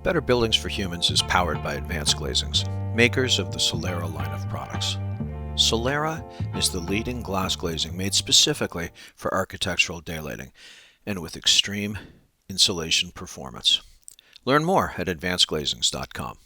Better Buildings for Humans is powered by Advanced Glazings, makers of the Solera line of products. Solera is the leading glass glazing made specifically for architectural daylighting and with extreme insulation performance. Learn more at advancedglazings.com.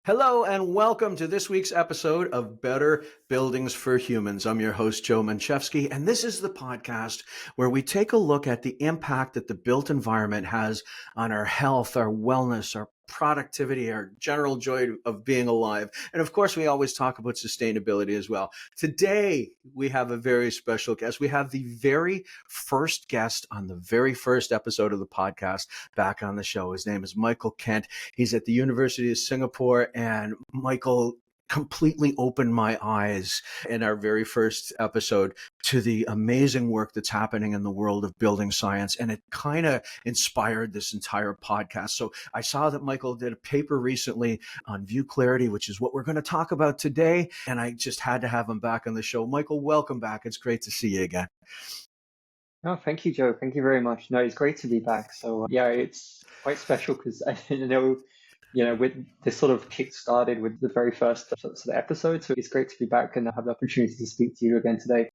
Hello and welcome to this week's episode of Better Buildings for Humans. I'm your host, Joe Menchefski, and this is the podcast where we take a look at the impact that the built environment has on our health, our wellness, our productivity, our general joy of being alive. And of course, we always talk about sustainability as well. Today, we have a very special guest. We have the very first guest on the very first episode of the podcast back on the show. His name is Michael Kent. He's at the University of Singapore, and Michael completely opened my eyes in our very first episode to the amazing work that's happening in the world of building science. And it kind of inspired this entire podcast. So I saw that Michael did a paper recently on view clarity, which is what we're going to talk about today. And I just had to have him back on the show. Michael, welcome back. It's great to see you again. Oh, thank you, Joe. Thank you very much. No, it's great to be back. So yeah, it's quite special because I know, with this sort of kick started with the very first sort of episode. So it's great to be back and have the opportunity to speak to you again today.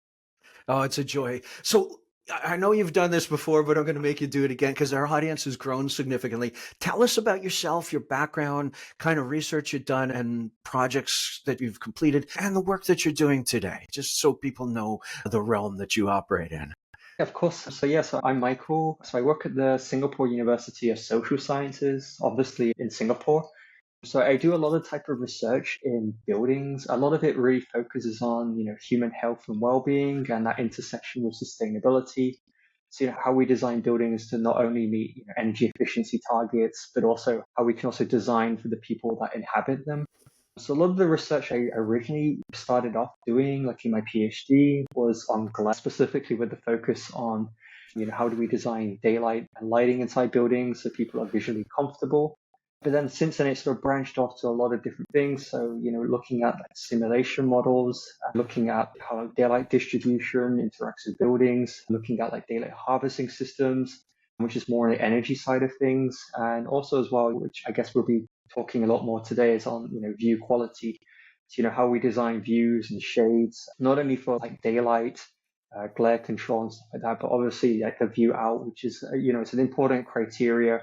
Oh, it's a joy. So I know you've done this before, but I'm going to make you do it again because our audience has grown significantly. Tell us about yourself, your background, kind of research you've done and projects that you've completed and the work that you're doing today, just so people know the realm that you operate in. Of course. So I'm Michael. So I work at the Singapore University of Social Sciences, obviously in Singapore. So I do a lot of type of research in buildings. A lot of it really focuses on, human health and well-being and that intersection with sustainability. So, how we design buildings to not only meet energy efficiency targets, but also how we can also design for the people that inhabit them. So a lot of the research I originally started off doing, like in my PhD, was on glass, specifically with the focus on, how do we design daylight and lighting inside buildings so people are visually comfortable. But then since then, it sort of branched off to a lot of different things. So, looking at like simulation models, looking at how daylight distribution interacts with buildings, looking at like daylight harvesting systems, which is more on the energy side of things. And also as well, which I guess we'll be talking a lot more today, is on, view quality. So, how we design views and shades, not only for like daylight, glare control and stuff like that, but obviously like a view out, which is, it's an important criteria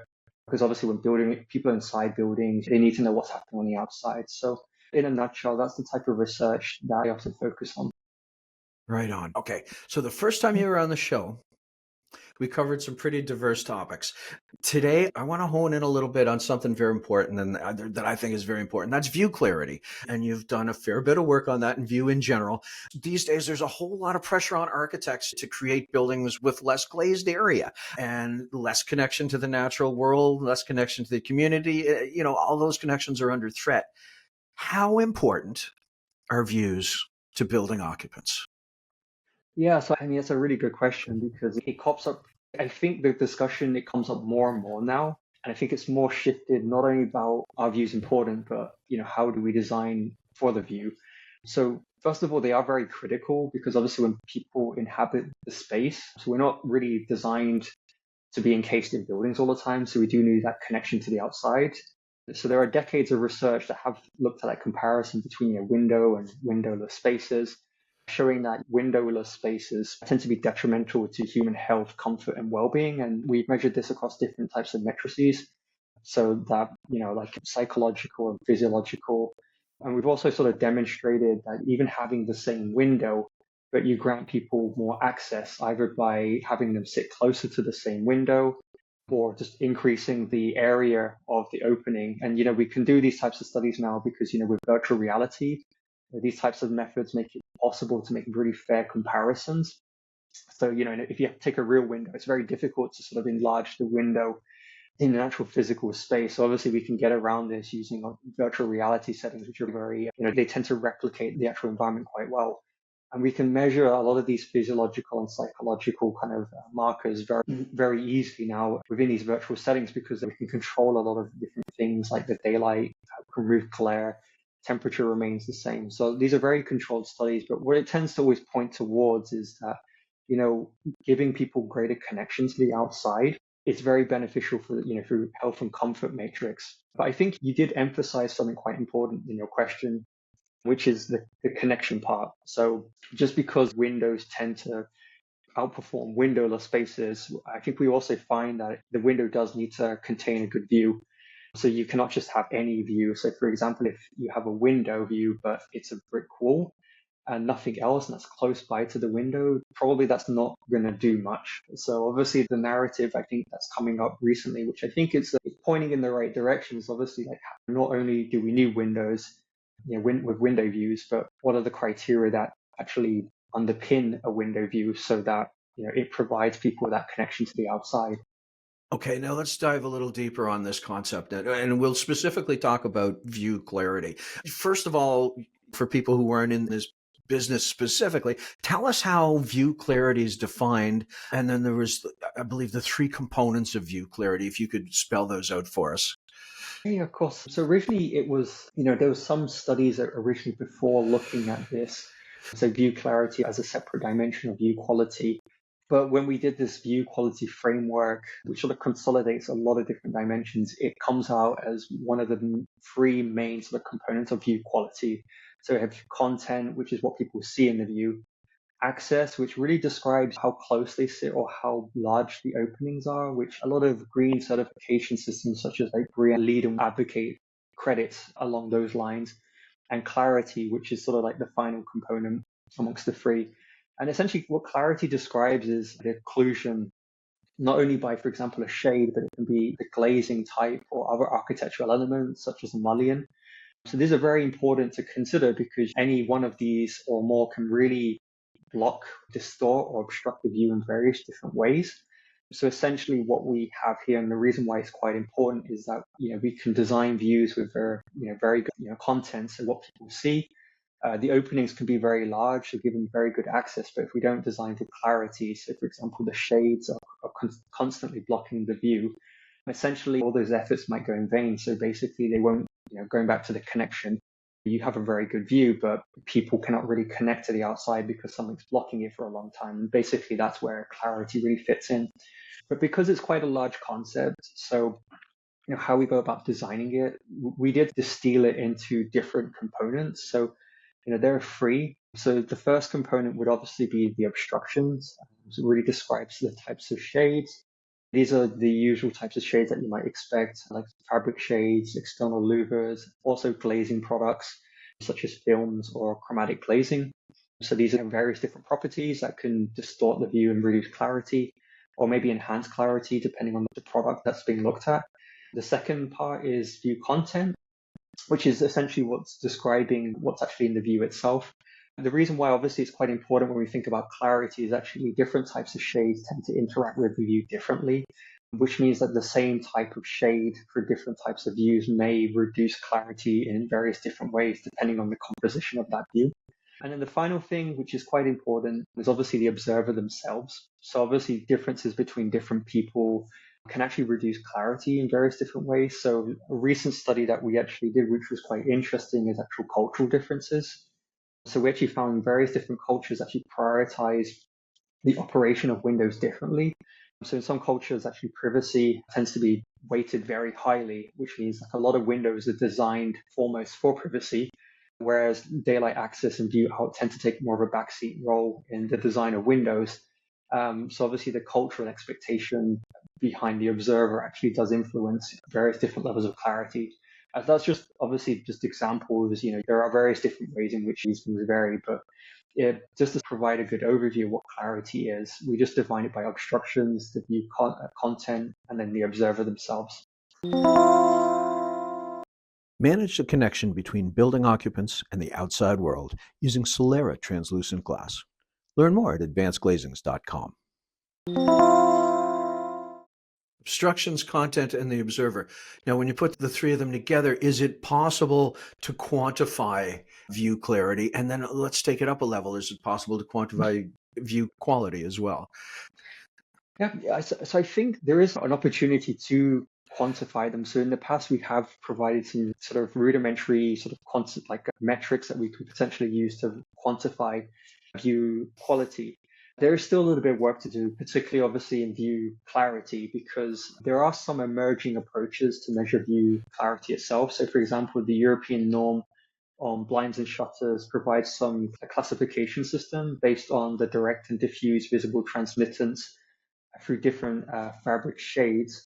because obviously when building people inside buildings, they need to know what's happening on the outside. So in a nutshell, that's the type of research that I often focus on. Right on. Okay. So the first time you were on the show, we covered some pretty diverse topics. Today, I want to hone in a little bit on something very important and that I think is very important. That's view clarity. And you've done a fair bit of work on that and view in general. These days, there's a whole lot of pressure on architects to create buildings with less glazed area and less connection to the natural world, less connection to the community. All those connections are under threat. How important are views to building occupants? Yeah, so I mean, that's a really good question because it pops up. I think the discussion, it comes up more and more now. And I think it's more shifted, not only about are views important, but, how do we design for the view? So first of all, they are very critical because obviously when people inhabit the space, so we're not really designed to be encased in buildings all the time. So we do need that connection to the outside. So there are decades of research that have looked at that comparison between window and windowless spaces, showing that windowless spaces tend to be detrimental to human health, comfort, and well-being. And we've measured this across different types of matrices. So that, like psychological and physiological. And we've also sort of demonstrated that even having the same window, but you grant people more access, either by having them sit closer to the same window or just increasing the area of the opening. And, we can do these types of studies now because, with virtual reality, these types of methods make it possible to make really fair comparisons. So, if you take a real window, it's very difficult to sort of enlarge the window in an actual physical space. So obviously we can get around this using virtual reality settings, which are very, they tend to replicate the actual environment quite well. And we can measure a lot of these physiological and psychological kind of markers very, very easily now within these virtual settings because we can control a lot of different things like the daylight, can remove glare, temperature remains the same. So these are very controlled studies, but what it tends to always point towards is that, giving people greater connection to the outside it's very beneficial for, through health and comfort matrix. But I think you did emphasize something quite important in your question, which is the connection part. So just because windows tend to outperform windowless spaces, I think we also find that the window does need to contain a good view. So you cannot just have any view. So for example, if you have a window view, but it's a brick wall and nothing else, and that's close by to the window, probably that's not going to do much. So obviously the narrative, I think that's coming up recently, which I think is pointing in the right direction, is obviously like not only do we need windows, with window views, but what are the criteria that actually underpin a window view so that it provides people with that connection to the outside. Okay, now let's dive a little deeper on this concept, and we'll specifically talk about view clarity. First of all, for people who aren't in this business specifically, tell us how view clarity is defined. And then there was, I believe, the three components of view clarity, if you could spell those out for us. Yeah, of course. So originally it was, there was some studies that originally before looking at this, so view clarity as a separate dimension of view quality. But when we did this view quality framework, which sort of consolidates a lot of different dimensions, it comes out as one of the three main sort of components of view quality. So we have content, which is what people see in the view, access, which really describes how close they sit or how large the openings are, which a lot of green certification systems such as like BREEAM lead and advocate credits along those lines, and clarity, which is sort of like the final component amongst the three. And essentially what clarity describes is the occlusion, not only by, for example, a shade, but it can be the glazing type or other architectural elements such as a mullion. So these are very important to consider because any one of these or more can really block, distort, or obstruct the view in various different ways. So essentially what we have here, and the reason why it's quite important, is that we can design views with very good content, so what people see. The openings can be very large, so giving very good access, but if we don't design for clarity, so for example, the shades are constantly blocking the view, essentially all those efforts might go in vain. So basically they won't, going back to the connection, you have a very good view, but people cannot really connect to the outside because something's blocking it for a long time. And basically that's where clarity really fits in. But because it's quite a large concept, so how we go about designing it, we did distill it into different components. So there are three. So the first component would obviously be the obstructions. So it really describes the types of shades. These are the usual types of shades that you might expect, like fabric shades, external louvers, also glazing products such as films or chromatic glazing. So these have various different properties that can distort the view and reduce clarity, or maybe enhance clarity depending on the product that's being looked at. The second part is view content, which is essentially what's describing what's actually in the view itself. The reason why obviously it's quite important when we think about clarity is actually different types of shades tend to interact with the view differently, which means that the same type of shade for different types of views may reduce clarity in various different ways depending on the composition of that view. And then the final thing, which is quite important, is obviously the observer themselves. So obviously differences between different people can actually reduce clarity in various different ways. So a recent study that we actually did, which was quite interesting, is actual cultural differences. So we actually found various different cultures actually prioritize the operation of Windows differently. So in some cultures, actually privacy tends to be weighted very highly, which means like a lot of Windows are designed foremost for privacy, whereas daylight access and view out tend to take more of a backseat role in the design of Windows. So obviously the cultural expectation behind the observer actually does influence various different levels of clarity. That's just obviously just examples. There are various different ways in which these things vary, but just to provide a good overview of what clarity is, we just define it by obstructions, the view content, and then the observer themselves. Manage the connection between building occupants and the outside world using Solera translucent glass. Learn more at advancedglazings.com. Obstructions, content, and the observer. Now, when you put the three of them together, is it possible to quantify view clarity? And then let's take it up a level. Is it possible to quantify view quality as well? Yeah, so I think there is an opportunity to quantify them. So in the past, we have provided some sort of rudimentary sort of concept, like metrics that we could potentially use to quantify view quality. There is still a little bit of work to do, particularly obviously in view clarity, because there are some emerging approaches to measure view clarity itself. So, for example, the European norm on blinds and shutters provides a classification system based on the direct and diffuse visible transmittance through different fabric shades.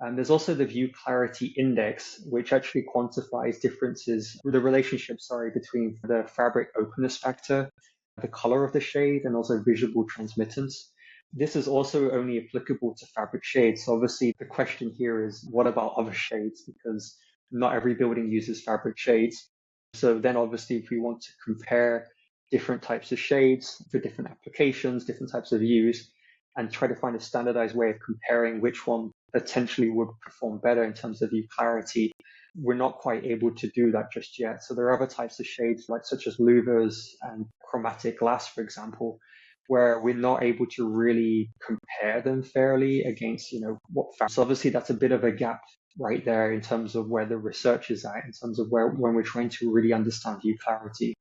And there's also the view clarity index, which actually quantifies the relationship, sorry, between the fabric openness factor, the color of the shade, and also visible transmittance. This is also only applicable to fabric shades. So obviously the question here is, what about other shades? Because not every building uses fabric shades. So then obviously if we want to compare different types of shades for different applications, different types of views, and try to find a standardized way of comparing which one potentially would perform better in terms of view clarity, we're not quite able to do that just yet. So there are other types of shades, like such as louvers and chromatic glass, for example, where we're not able to really compare them fairly against, So obviously that's a bit of a gap right there in terms of where the research is at, in terms of when we're trying to really understand view clarity.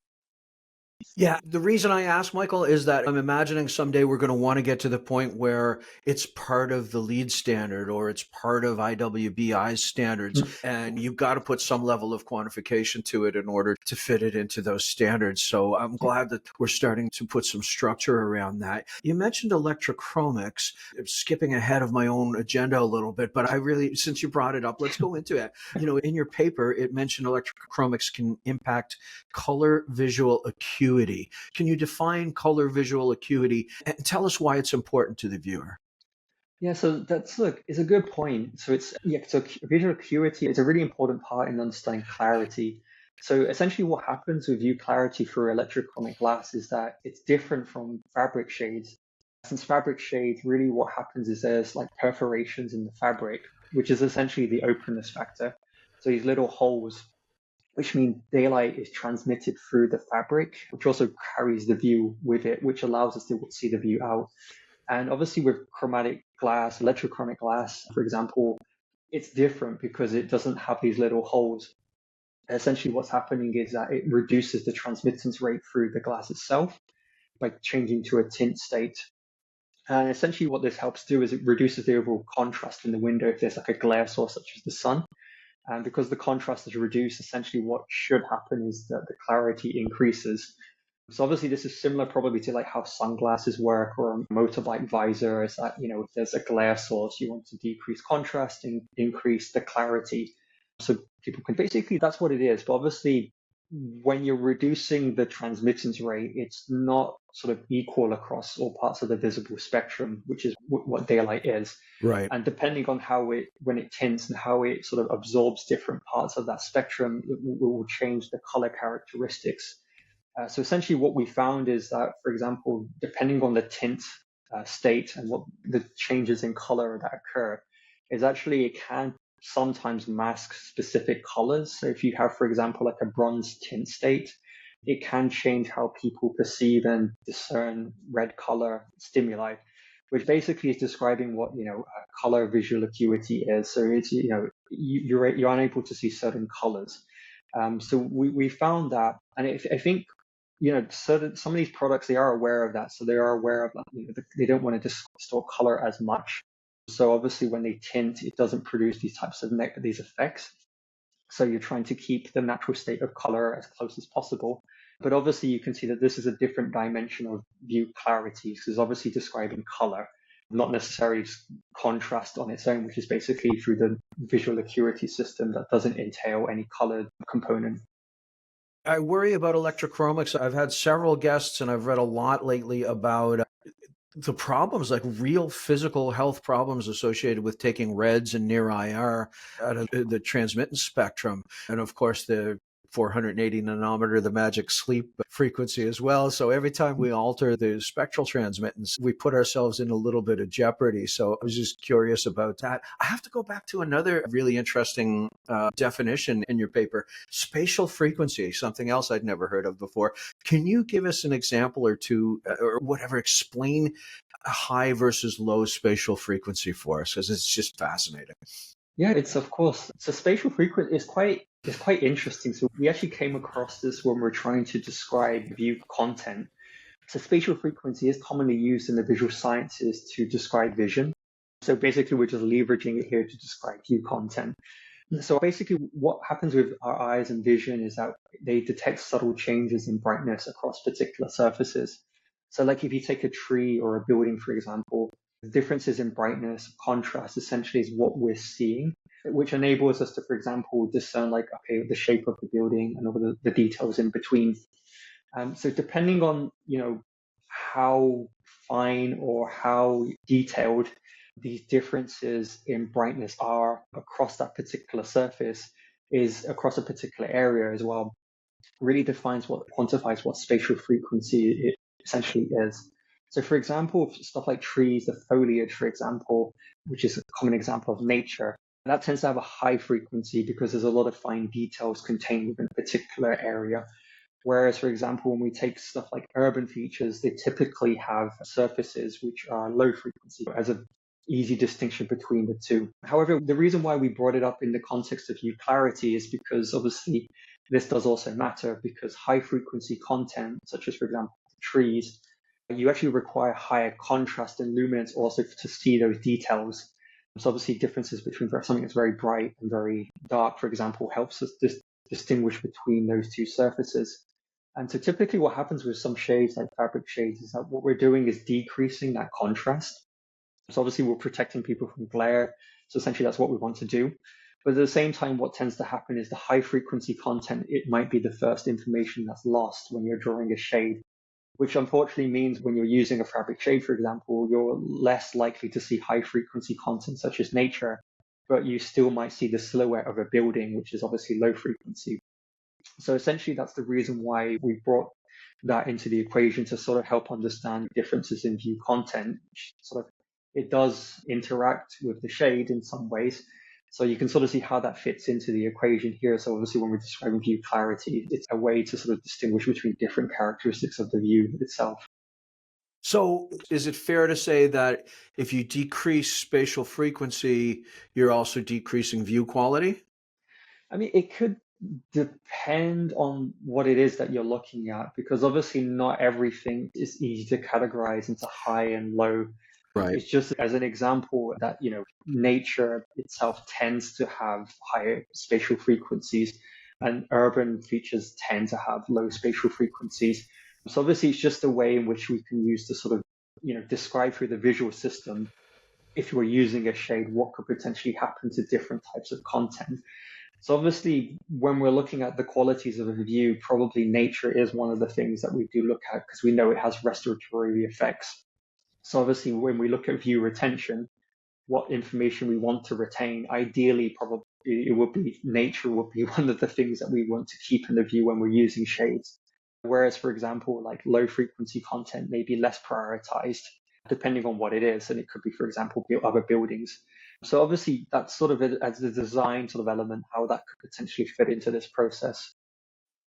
Yeah, the reason I ask, Michael, is that I'm imagining someday we're going to want to get to the point where it's part of the LEED standard or it's part of IWBI's standards, and you've got to put some level of quantification to it in order to fit it into those standards. So I'm glad that we're starting to put some structure around that. You mentioned electrochromics. I'm skipping ahead of my own agenda a little bit, but since you brought it up, let's go into it. In your paper, it mentioned electrochromics can impact color visual acuity. Can you define color visual acuity and tell us why it's important to the viewer? Yeah, so it's a good point. So visual acuity is a really important part in understanding clarity. So essentially what happens with view clarity for electrochromic glass is that it's different from fabric shades. Since fabric shades, really what happens is there's like perforations in the fabric, which is essentially the openness factor. So these little holes, which mean daylight is transmitted through the fabric, which also carries the view with it, which allows us to see the view out. And obviously with chromatic glass, electrochromic glass, for example, it's different because it doesn't have these little holes. Essentially what's happening is that it reduces the transmittance rate through the glass itself by changing to a tint state. And essentially what this helps do is it reduces the overall contrast in the window if there's like a glare source such as the sun. And because the contrast is reduced, essentially what should happen is that the clarity increases. So obviously this is similar probably to like how sunglasses work or a motorbike visor is that, if there's a glare source, you want to decrease contrast and increase the clarity. So people can basically, that's what it is. But obviously when you're reducing the transmittance rate, it's not sort of equal across all parts of the visible spectrum, which is what daylight is. Right. And depending on when it tints and how it sort of absorbs different parts of that spectrum, it will change the color characteristics. So essentially what we found is that, for example, depending on the tint state and what the changes in color that occur, is actually it can sometimes mask specific colors. So if you have, for example, like a bronze tint state, it can change how people perceive and discern red color stimuli, which basically is describing what color visual acuity is. So it's you're unable to see certain colors. So we found that, and I think some of these products, they are aware of that, so they are aware of they don't want to distort color as much. So obviously when they tint, it doesn't produce these types of these effects. So you're trying to keep the natural state of color as close as possible. But obviously you can see that this is a different dimension of view clarity, because it's obviously describing color, not necessarily contrast on its own, which is basically through the visual acuity system that doesn't entail any colored component. I worry about electrochromics. I've had several guests and I've read a lot lately about the problems, like real physical health problems associated with taking reds and near IR out of the transmittance spectrum. And of course, the 480 nanometer, the magic sleep frequency as well. So every time we alter the spectral transmittance, we put ourselves in a little bit of jeopardy. So I was just curious about that. I have to go back to another really interesting definition in your paper, spatial frequency, something else I'd never heard of before. Can you give us an example or two or whatever, explain a high versus low spatial frequency for us? Because it's just fascinating. Yeah, it's of course. So spatial frequency is quite interesting. So we actually came across this when we're trying to describe view content. So spatial frequency is commonly used in the visual sciences to describe vision. So basically, we're just leveraging it here to describe view content. So basically, what happens with our eyes and vision is that they detect subtle changes in brightness across particular surfaces. So like if you take a tree or a building, for example, the differences in brightness, contrast essentially is what we're seeing, which enables us to, for example, discern like, okay, the shape of the building and all the details in between. So depending on, how fine or how detailed these differences in brightness are across that particular surface is across a particular area as well, really defines what quantifies what spatial frequency it essentially is. So for example, stuff like trees, the foliage, for example, which is a common example of nature, that tends to have a high frequency because there's a lot of fine details contained within a particular area. Whereas, for example, when we take stuff like urban features, they typically have surfaces which are low frequency as an easy distinction between the two. However, the reason why we brought it up in the context of view clarity is because obviously this does also matter because high frequency content, such as, for example, trees, you actually require higher contrast and luminance also to see those details. So obviously differences between something that's very bright and very dark, for example, helps us distinguish between those two surfaces. And so typically what happens with some shades like fabric shades is that what we're doing is decreasing that contrast. So obviously we're protecting people from glare. So essentially that's what we want to do. But at the same time, what tends to happen is the high frequency content, it might be the first information that's lost when you're drawing a shade, which unfortunately means when you're using a fabric shade, for example, you're less likely to see high frequency content such as nature, but you still might see the silhouette of a building, which is obviously low frequency. So essentially, that's the reason why we brought that into the equation to sort of help understand differences in view content. Which sort of it does interact with the shade in some ways. So you can sort of see how that fits into the equation here. So obviously, when we're describing view clarity, it's a way to sort of distinguish between different characteristics of the view itself. So, is it fair to say that if you decrease spatial frequency, you're also decreasing view quality? I mean, it could depend on what it is that you're looking at, because obviously not everything is easy to categorize into high and low. Right. It's just as an example that, nature itself tends to have higher spatial frequencies and urban features tend to have low spatial frequencies. So obviously it's just a way in which we can use to sort of, describe through the visual system, if you were using a shade, what could potentially happen to different types of content. So obviously, when we're looking at the qualities of a view, probably nature is one of the things that we do look at because we know it has respiratory effects. So obviously, when we look at view retention, what information we want to retain, ideally, probably it would be nature would be one of the things that we want to keep in the view when we're using shades. Whereas, for example, like low frequency content may be less prioritized depending on what it is. And it could be, for example, other buildings. So obviously that's sort of as the design sort of element, how that could potentially fit into this process.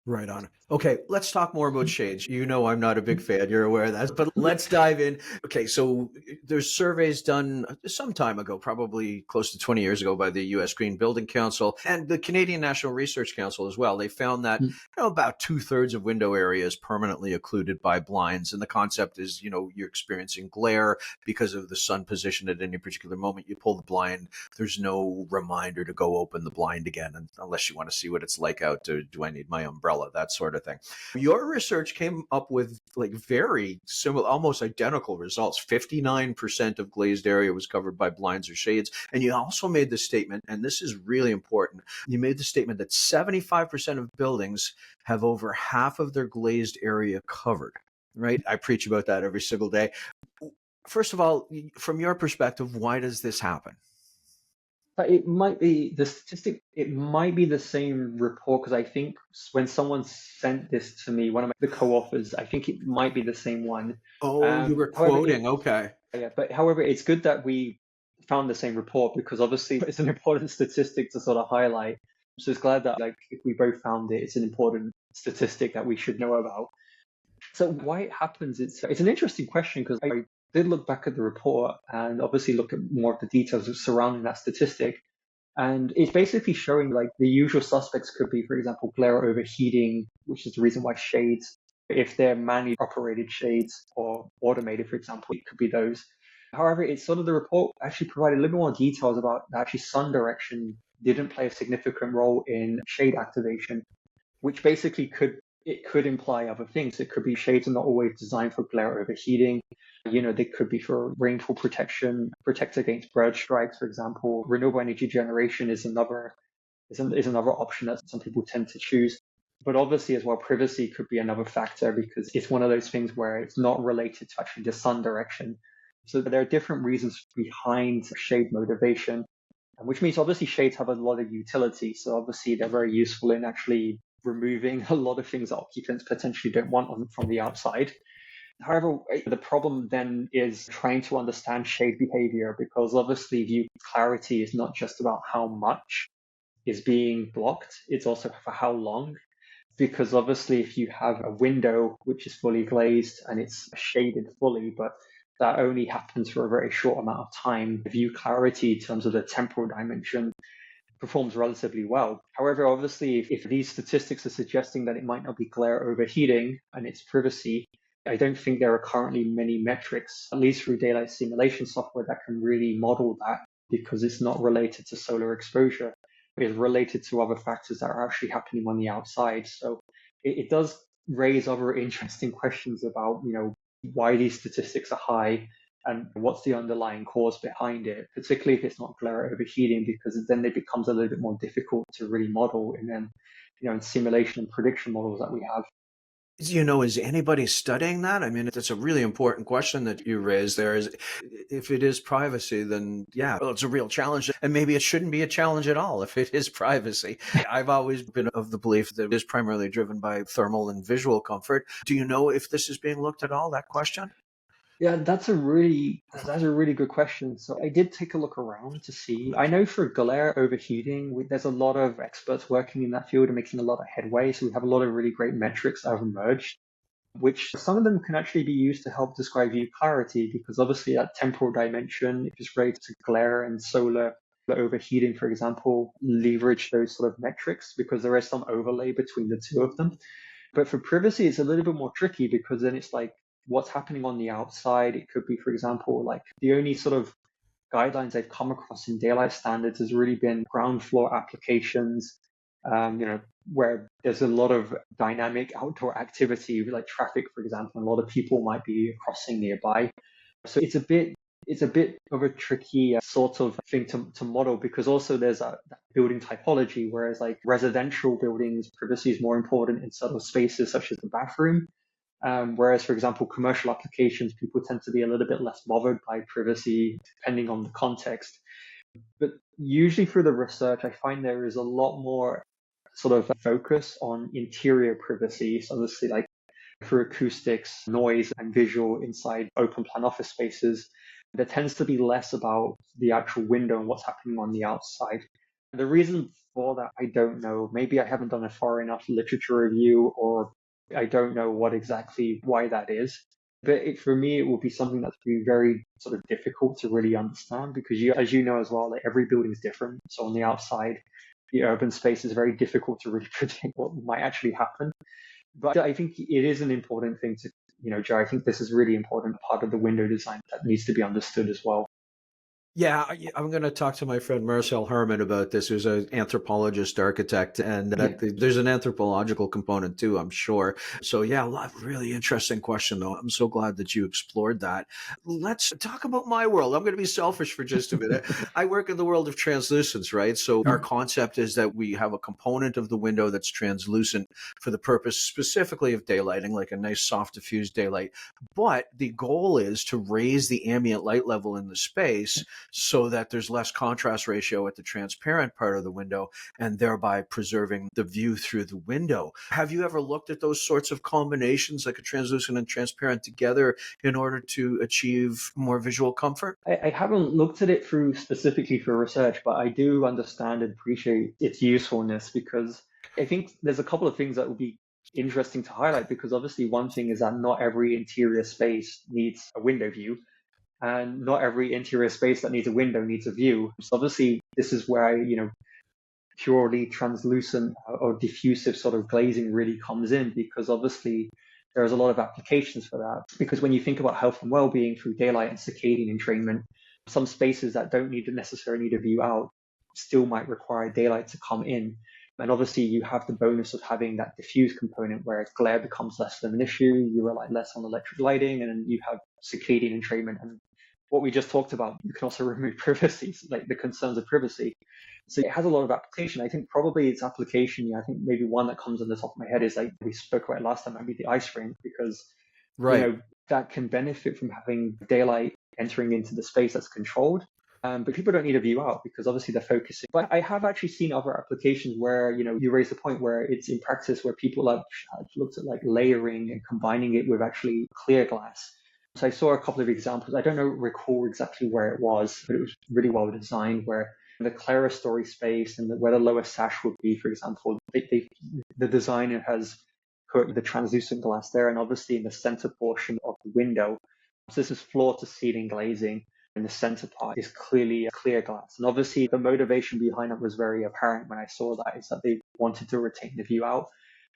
Right on. Okay, let's talk more about shades. You know I'm not a big fan, you're aware of that, but let's dive in. Okay, so there's surveys done some time ago, probably close to 20 years ago by the US Green Building Council and the Canadian National Research Council as well. They found that about 2/3 of window area is permanently occluded by blinds. And the concept is, you're experiencing glare because of the sun position at any particular moment. You pull the blind, there's no reminder to go open the blind again, unless you want to see what it's like out. Do I need my umbrella? That sort of thing. Your research came up with like very similar, almost identical results. 59% of glazed area was covered by blinds or shades. And you also made the statement, and this is really important, you made the statement that 75% of buildings have over half of their glazed area covered, right? I preach about that every single day. First of all, from your perspective, why does this happen? But it might be the statistic, it might be the same report because I think when someone sent this to me, one of the co-authors, I think it might be the same one. Oh, you were However, quoting. Okay. however, it's good that we found the same report because obviously it's an important statistic to sort of highlight. So it's glad that like if we both found it, it's an important statistic that we should know about. So why it happens, it's an interesting question because I did look back at the report and obviously look at more of the details surrounding that statistic. And it's basically showing like the usual suspects could be, for example, glare overheating, which is the reason why shades If they're manually operated shades or automated, for example, it could be those. However, it's sort of the report actually provided a little bit more details about actually sun direction didn't play a significant role in shade activation, which basically could imply other things. It could be shades are not always designed for glare overheating. They could be for rainfall protection, protect against bird strikes, for example. Renewable energy generation is another option that some people tend to choose. But obviously, as well, privacy could be another factor because it's one of those things where it's not related to actually the sun direction. So there are different reasons behind shade motivation, which means obviously shades have a lot of utility. So obviously, they're very useful in actually removing a lot of things that occupants potentially don't want from the outside. However, the problem then is trying to understand shade behavior because obviously view clarity is not just about how much is being blocked, it's also for how long. Because obviously, if you have a window which is fully glazed and it's shaded fully, but that only happens for a very short amount of time, view clarity in terms of the temporal dimension performs relatively well. However, obviously, if these statistics are suggesting that it might not be glare overheating and it's privacy, I don't think there are currently many metrics, at least through daylight simulation software, that can really model that because it's not related to solar exposure. It's related to other factors that are actually happening on the outside. So it does raise other interesting questions about, why these statistics are high and what's the underlying cause behind it, particularly if it's not glare overheating, because then it becomes a little bit more difficult to really model and then, in simulation and prediction models that we have. Is anybody studying that? I mean, it's a really important question that you raised there. Is if it is privacy, then yeah, well, it's a real challenge. And maybe it shouldn't be a challenge at all if it is privacy. I've always been of the belief that it is primarily driven by thermal and visual comfort. Do you know if this is being looked at all, that question? Yeah, that's a really good question. So I did take a look around to see. I know for glare overheating, there's a lot of experts working in that field and making a lot of headway. So we have a lot of really great metrics that have emerged, which some of them can actually be used to help describe view clarity because obviously that temporal dimension, if it's related to glare and solar overheating, for example, leverage those sort of metrics because there is some overlay between the two of them. But for privacy, it's a little bit more tricky because then it's like what's happening on the outside. It could be, for example, like the only sort of guidelines I've come across in daylight standards has really been ground floor applications, where there's a lot of dynamic outdoor activity, like traffic, for example, and a lot of people might be crossing nearby. So it's a bit of a tricky sort of thing to model because also there's a building typology, whereas like residential buildings, privacy is more important in subtle spaces such as the bathroom. Whereas, for example, commercial applications, people tend to be a little bit less bothered by privacy depending on the context. But usually through the research, I find there is a lot more sort of focus on interior privacy. So obviously, like through acoustics, noise, and visual inside open plan office spaces, there tends to be less about the actual window and what's happening on the outside. The reason for that, I don't know. Maybe I haven't done a far enough literature review, or I don't know why that is. But for me, it will be something that's be very sort of difficult to really understand because as you know as well, like every building is different. So on the outside, the urban space is very difficult to really predict what might actually happen. But I think it is an important thing to, Joe, I think this is really important part of the window design that needs to be understood as well. Yeah, I'm going to talk to my friend Marcel Herman about this, who's an anthropologist, architect, and Yeah. there's an anthropological component too, I'm sure. So yeah, a lot really interesting question though. I'm so glad that you explored that. Let's talk about my world. I'm going to be selfish for just a minute. I work in the world of translucence, right? So our concept is that we have a component of the window that's translucent for the purpose specifically of daylighting, like a nice soft diffused daylight. But the goal is to raise the ambient light level in the space so that there's less contrast ratio at the transparent part of the window and thereby preserving the view through the window. Have you ever looked at those sorts of combinations, like a translucent and transparent together, in order to achieve more visual comfort? I haven't looked at it through specifically for research, but I do understand and appreciate its usefulness because I think there's a couple of things that would be interesting to highlight because obviously one thing is that not every interior space needs a window view and not every interior space that needs a window needs a view. So obviously this is where, purely translucent or diffusive sort of glazing really comes in because obviously there's a lot of applications for that. Because when you think about health and well-being through daylight and circadian entrainment, some spaces that don't necessarily need a view out still might require daylight to come in. And obviously you have the bonus of having that diffuse component where glare becomes less of an issue, you rely less on electric lighting, and then you have circadian entrainment. And what we just talked about, you can also remove privacy, like the concerns of privacy. So it has a lot of application. I think probably its application, I think maybe one that comes on the top of my head is like we spoke about last time, maybe the ice rink, because Right. that can benefit from having daylight entering into the space that's controlled. But people don't need a view out because obviously they're focusing. But I have actually seen other applications where, you raise the point where it's in practice where people have looked at like layering and combining it with actually clear glass. So I saw a couple of examples. I don't recall exactly where it was, but it was really well designed where the clerestory space and where the lower sash would be, for example, the designer has put the translucent glass there, and obviously in the center portion of the window. So this is floor to ceiling glazing, and the center part is clearly a clear glass. And obviously the motivation behind it was very apparent when I saw that, is that they wanted to retain the view out.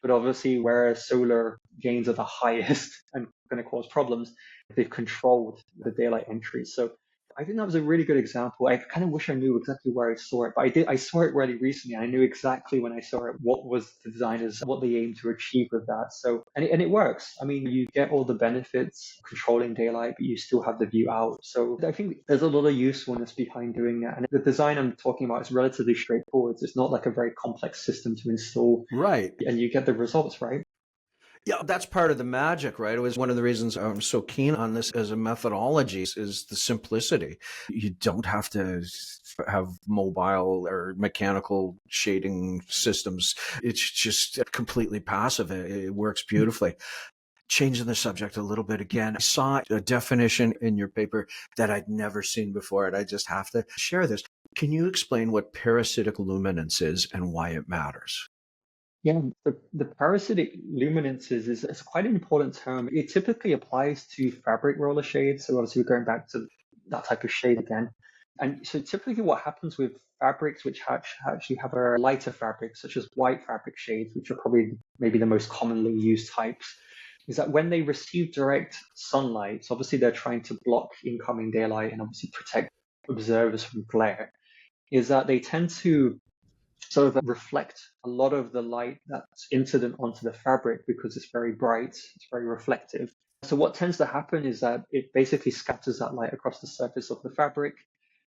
But obviously where solar gains are the highest and going to cause problems, they've controlled the daylight entry. So I think that was a really good example. I kind of wish I knew exactly where I saw it, but I saw it really recently. I knew exactly when I saw it what was the designers, what they aim to achieve with that. So, and it works. I mean, you get all the benefits controlling daylight, but you still have the view out. So I think there's a lot of usefulness behind doing that. And the design I'm talking about is relatively straightforward. It's not like a very complex system to install, Right. and you get the results, right? Yeah, that's part of the magic, right? It was one of the reasons I'm so keen on this as a methodology is the simplicity. You don't have to have mobile or mechanical shading systems. It's just completely passive. It works beautifully. Changing the subject a little bit again, I saw a definition in your paper that I'd never seen before, and I just have to share this. Can you explain what parasitic luminance is and why it matters? Yeah, the parasitic luminances is quite an important term. It typically applies to fabric roller shades. So obviously we're going back to that type of shade again. And so typically what happens with fabrics which actually have a lighter fabric, such as white fabric shades, which are probably maybe the most commonly used types, is that when they receive direct sunlight, so obviously they're trying to block incoming daylight and obviously protect observers from glare, is that they tend to sort of reflect a lot of the light that's incident onto the fabric because it's very bright, it's very reflective. So what tends to happen is that it basically scatters that light across the surface of the fabric.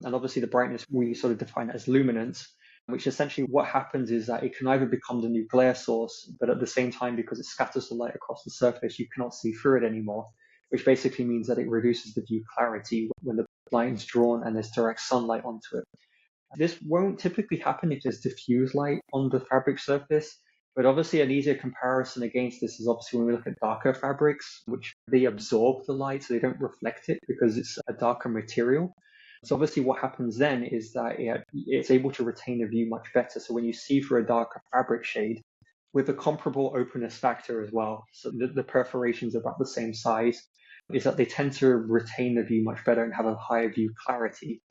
And obviously the brightness, we sort of define it as luminance, which essentially what happens is that it can either become the new glare source, but at the same time, because it scatters the light across the surface, you cannot see through it anymore, which basically means that it reduces the view clarity when the light is drawn and there's direct sunlight onto it. This won't typically happen if there's diffuse light on the fabric surface, but obviously an easier comparison against this is obviously when we look at darker fabrics, which they absorb the light, so they don't reflect it because it's a darker material. So obviously what happens then is that it's able to retain the view much better. So when you see through a darker fabric shade, with a comparable openness factor as well, so the perforations are about the same size, is that they tend to retain the view much better and have a higher view clarity.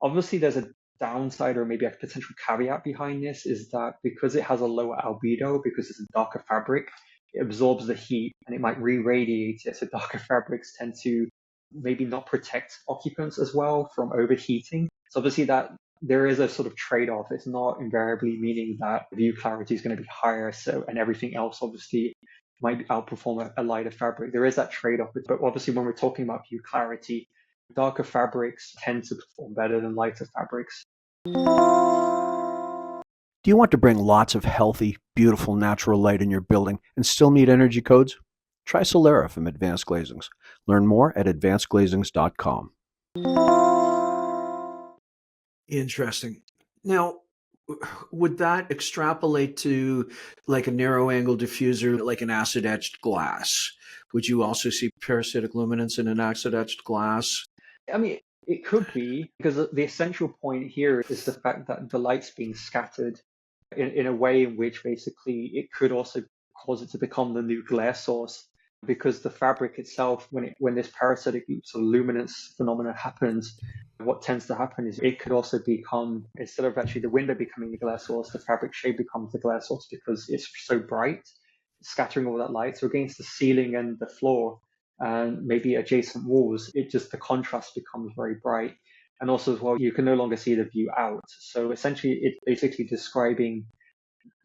Obviously, there's a downside or maybe a potential caveat behind this is that because it has a lower albedo, because it's a darker fabric, it absorbs the heat and it might re-radiate it. So darker fabrics tend to maybe not protect occupants as well from overheating. So obviously that there is a sort of trade-off. It's not invariably meaning that view clarity is going to be higher. So, and everything else obviously might outperform a lighter fabric. There is that trade-off. But obviously when we're talking about view clarity, darker fabrics tend to perform better than lighter fabrics. Do you want to bring lots of healthy, beautiful natural light in your building and still meet energy codes? Try Solera from Advanced Glazings. Learn more at advancedglazings.com. Interesting. Now, would that extrapolate to like a narrow angle diffuser, like an acid etched glass? Would you also see parasitic luminance in an acid etched glass? I mean, it could be because the essential point here is the fact that the light's being scattered in a way in which basically it could also cause it to become the new glare source because the fabric itself, when this parasitic sort of luminance phenomena happens, what tends to happen is it could also become, instead of actually the window becoming the glare source, the fabric shade becomes the glare source because it's so bright. scattering all that light. So against the ceiling and the floor and maybe adjacent walls, the contrast becomes very bright. And also as well, you can no longer see the view out. So essentially, it's basically describing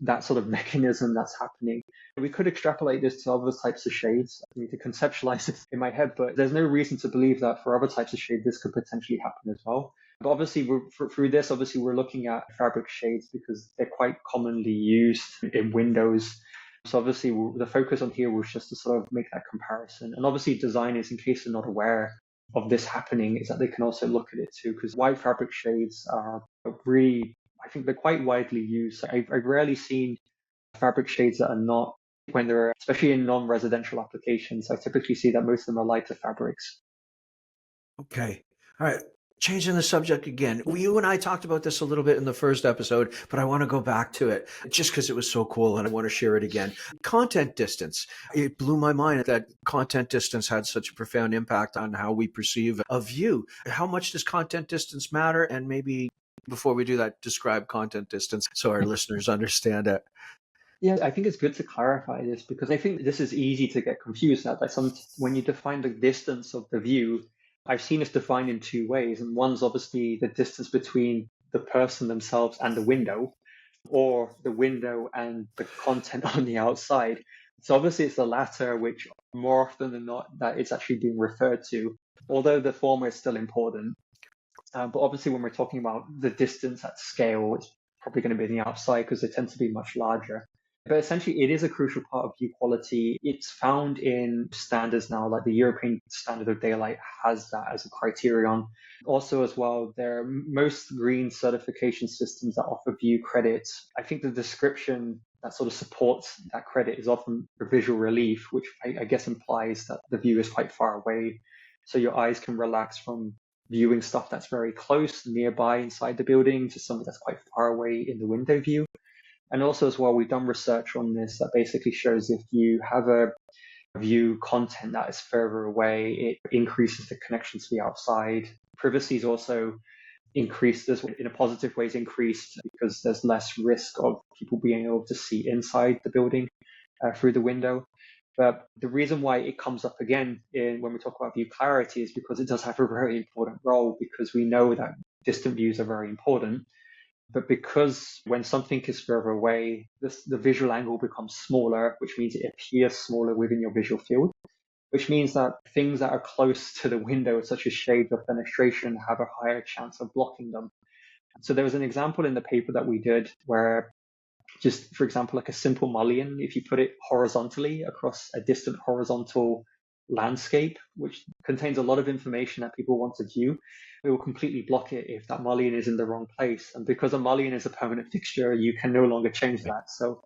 that sort of mechanism that's happening. We could extrapolate this to other types of shades. I need to conceptualize this in my head, but there's no reason to believe that for other types of shade, this could potentially happen as well. But obviously, through this, obviously, we're looking at fabric shades because they're quite commonly used in windows. So obviously, the focus on here was just to sort of make that comparison. And obviously, designers, in case they're not aware of this happening, is that they can also look at it too, because white fabric shades are really, I think they're quite widely used. I've rarely seen fabric shades that are not, when they're, especially in non-residential applications, I typically see that most of them are lighter fabrics. Okay. All right. Changing the subject again. You and I talked about this a little bit in the first episode, but I want to go back to it just because it was so cool and I want to share it again. Content distance. It blew my mind that content distance had such a profound impact on how we perceive a view. How much does content distance matter? And maybe before we do that, describe content distance so our listeners understand it. Yeah, I think it's good to clarify this because I think this is easy to get confused at. Like when you define the distance of the view, I've seen this defined in two ways. And one's obviously the distance between the person themselves and the window, or the window and the content on the outside. So obviously it's the latter, which more often than not that it's actually being referred to, although the former is still important. But obviously when we're talking about the distance at scale, it's probably going to be on the outside because they tend to be much larger. But essentially, it is a crucial part of view quality. It's found in standards now, like the European Standard of Daylight has that as a criterion. Also, as well, there are most green certification systems that offer view credits. I think the description that sort of supports that credit is often for visual relief, which I guess implies that the view is quite far away. So your eyes can relax from viewing stuff that's very close, nearby inside the building to something that's quite far away in the window view. And also as well, we've done research on this that basically shows if you have a view content that is further away, it increases the connection to the outside. Privacy is also increased in a positive way, is increased because there's less risk of people being able to see inside the building through the window. But the reason why it comes up again when we talk about view clarity is because it does have a very important role because we know that distant views are very important. But because when something is further away, the visual angle becomes smaller, which means it appears smaller within your visual field, which means that things that are close to the window, such as shades or fenestration, have a higher chance of blocking them. So there was an example in the paper that we did where just, for example, like a simple mullion, if you put it horizontally across a distant horizontal landscape, which contains a lot of information that people want to view, it will completely block it if that mullion is in the wrong place. And because a mullion is a permanent fixture, you can no longer change that. So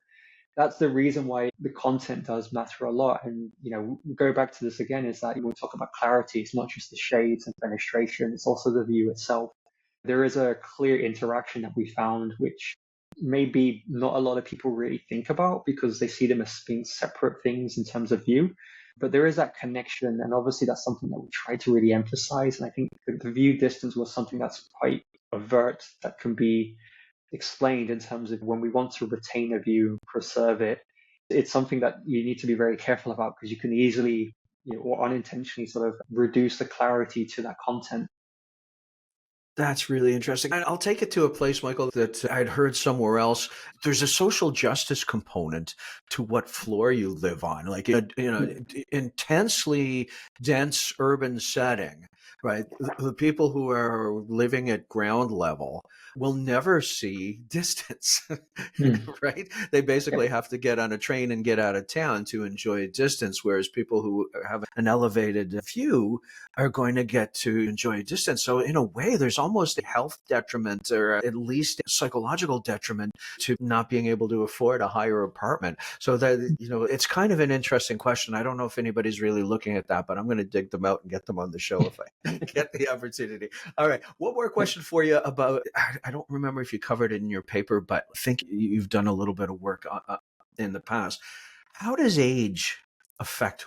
that's the reason why the content does matter a lot. And, we go back to this again, is that when we talk about clarity, it's not just the shades and fenestration, it's also the view itself. There is a clear interaction that we found, which maybe not a lot of people really think about because they see them as being separate things in terms of view. But there is that connection, and obviously that's something that we try to really emphasize. And I think the view distance was something that's quite overt that can be explained in terms of when we want to retain a view, preserve it. It's something that you need to be very careful about because you can easily, or unintentionally sort of reduce the clarity to that content. That's really interesting. And I'll take it to a place, Michael, that I'd heard somewhere else. There's a social justice component to what floor you live on, like in intensely dense urban setting, right? The people who are living at ground level will never see distance, right? They basically Yep. have to get on a train and get out of town to enjoy distance, whereas people who have an elevated view are going to get to enjoy distance. So in a way, there's almost a health detriment or at least a psychological detriment to not being able to afford a higher apartment. So that, it's kind of an interesting question. I don't know if anybody's really looking at that, but I'm going to dig them out and get them on the show if I get the opportunity. All right. One more question for you about, I don't remember if you covered it in your paper, but I think you've done a little bit of work in the past. How does age affect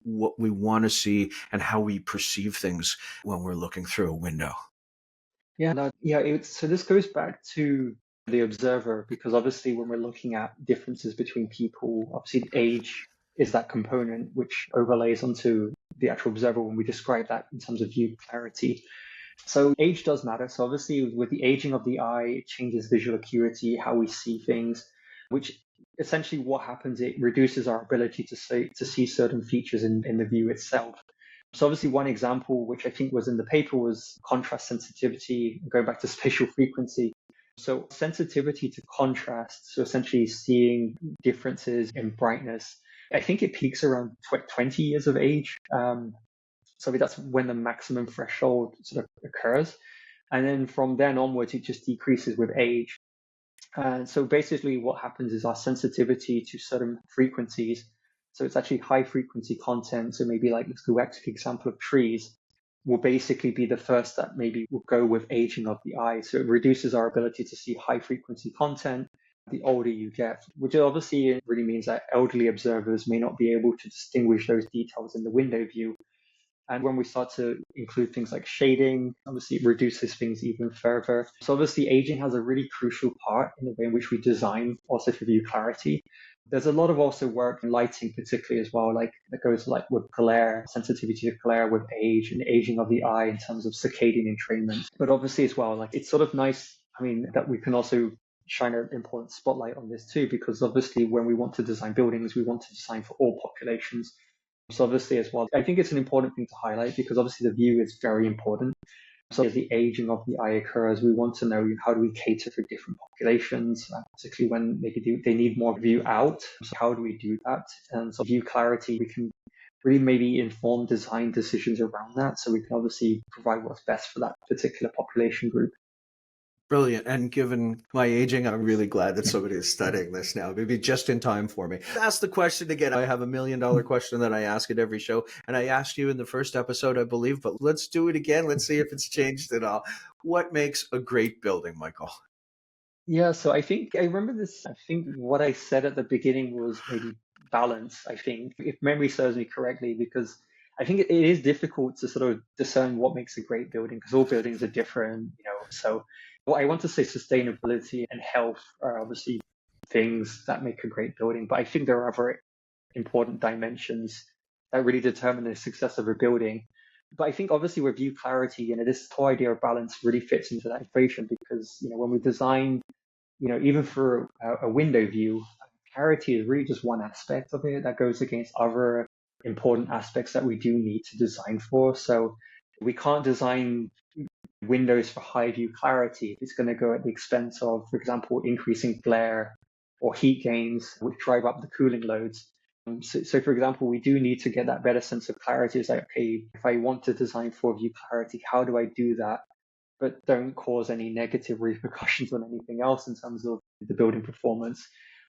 what we want to see and how we perceive things when we're looking through a window? Yeah, no, yeah. So this goes back to the observer, because obviously when we're looking at differences between people, obviously age is that component which overlays onto the actual observer when we describe that in terms of view clarity. So age does matter. So obviously with the aging of the eye, it changes visual acuity, how we see things, which essentially what happens, it reduces our ability to see certain features in the view itself. So obviously one example, which I think was in the paper, was contrast sensitivity, going back to spatial frequency. So sensitivity to contrast, so essentially seeing differences in brightness, I think it peaks around 20 years of age. So that's when the maximum threshold sort of occurs. And then from then onwards, it just decreases with age. And so basically what happens is our sensitivity to certain frequencies, so it's actually high frequency content, so maybe like let's go back to the example of trees, will basically be the first that maybe will go with aging of the eye. So it reduces our ability to see high frequency content the older you get, which obviously really means that elderly observers may not be able to distinguish those details in the window view. And when we start to include things like shading, obviously it reduces things even further. So obviously aging has a really crucial part in the way in which we design also for view clarity. There's a lot of also work in lighting particularly as well, like that goes like with glare, sensitivity to glare with age and aging of the eye in terms of circadian entrainment. But obviously as well, like it's sort of nice, I mean, that we can also shine an important spotlight on this too, because obviously when we want to design buildings, we want to design for all populations. So obviously as well, I think it's an important thing to highlight because obviously the view is very important. So as the aging of the eye occurs, we want to know how do we cater for different populations, particularly when they need more view out. So how do we do that? And so view clarity, we can really maybe inform design decisions around that. So we can obviously provide what's best for that particular population group. Brilliant. And given my aging, I'm really glad that somebody is studying this now. Maybe just in time for me. Ask the question again. I have $1 million question that I ask at every show. And I asked you in the first episode, I believe, but let's do it again. Let's see if it's changed at all. What makes a great building, Michael? Yeah, so I think I remember this. I think what I said at the beginning was maybe balance, I think, if memory serves me correctly, because I think it is difficult to sort of discern what makes a great building because all buildings are different. So what I want to say sustainability and health are obviously things that make a great building, but I think there are other important dimensions that really determine the success of a building. But I think obviously with view clarity, this whole idea of balance really fits into that equation because when we design even for a window view, clarity is really just one aspect of it that goes against other important aspects that we do need to design for. So we can't design windows for high view clarity if it's going to go at the expense of, for example, increasing glare or heat gains, which drive up the cooling loads. So, for example, we do need to get that better sense of clarity. It's like, okay, if I want to design for view clarity, how do I do that? But don't cause any negative repercussions on anything else in terms of the building performance,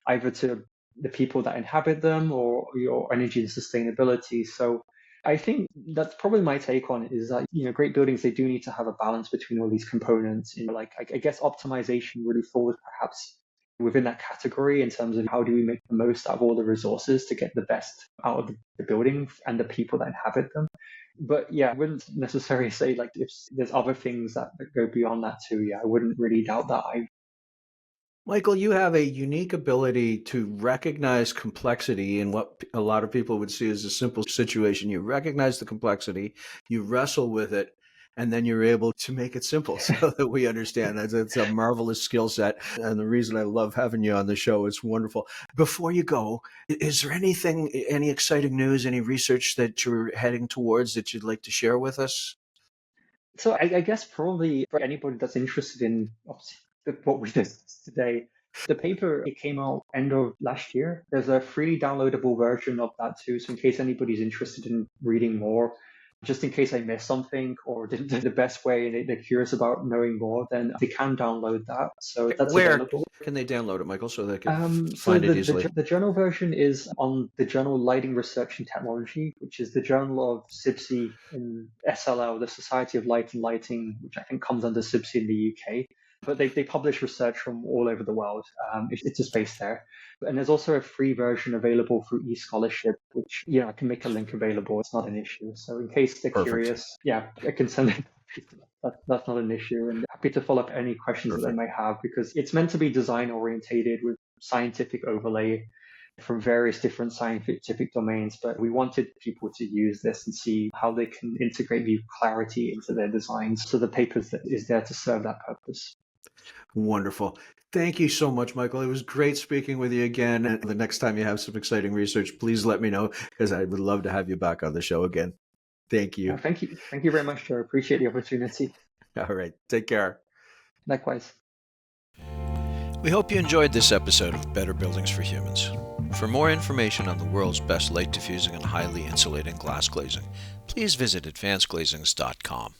either to the people that inhabit them or your energy and sustainability. So I think that's probably my take on it is that, great buildings, they do need to have a balance between all these components. Like, I guess optimization really falls perhaps within that category in terms of how do we make the most out of all the resources to get the best out of the building and the people that inhabit them. But yeah, I wouldn't necessarily say like if there's other things that go beyond that too. Yeah, I wouldn't really doubt that. Michael, you have a unique ability to recognize complexity in what a lot of people would see as a simple situation. You recognize the complexity, you wrestle with it, and then you're able to make it simple so that we understand. It's a marvelous skill set. And the reason I love having you on the show is wonderful. Before you go, is there any exciting news, any research that you're heading towards that you'd like to share with us? So I guess probably for anybody that's interested in obviously what we did today, the paper, it came out end of last year. There's a freely downloadable version of that too. So in case anybody's interested in reading more, just in case I missed something or didn't do the best way and they're curious about knowing more, then they can download that. So that's Where available. can they download it, Michael, so they can So find it the, easily? the journal version is on the journal Lighting Research and Technology, which is the journal of SIBSE in SLL, the Society of Light and Lighting, which I think comes under SIBSE in the UK. But they publish research from all over the world. It's just based there. And there's also a free version available through eScholarship, which I can make a link available. It's not an issue. So in case they're Perfect. curious, yeah, I can send it. that's not an issue. And happy to follow up any questions that they Perfect. may have, because it's meant to be design orientated with scientific overlay from various different scientific domains. But we wanted people to use this and see how they can integrate view clarity into their designs. So the paper is there to serve that purpose. Wonderful. Thank you so much, Michael. It was great speaking with you again. And the next time you have some exciting research, please let me know, because I would love to have you back on the show again. Thank you. Thank you. Thank you very much, Joe. Appreciate the opportunity. All right. Take care. Likewise. We hope you enjoyed this episode of Better Buildings for Humans. For more information on the world's best light diffusing and highly insulating glass glazing, please visit advancedglazings.com.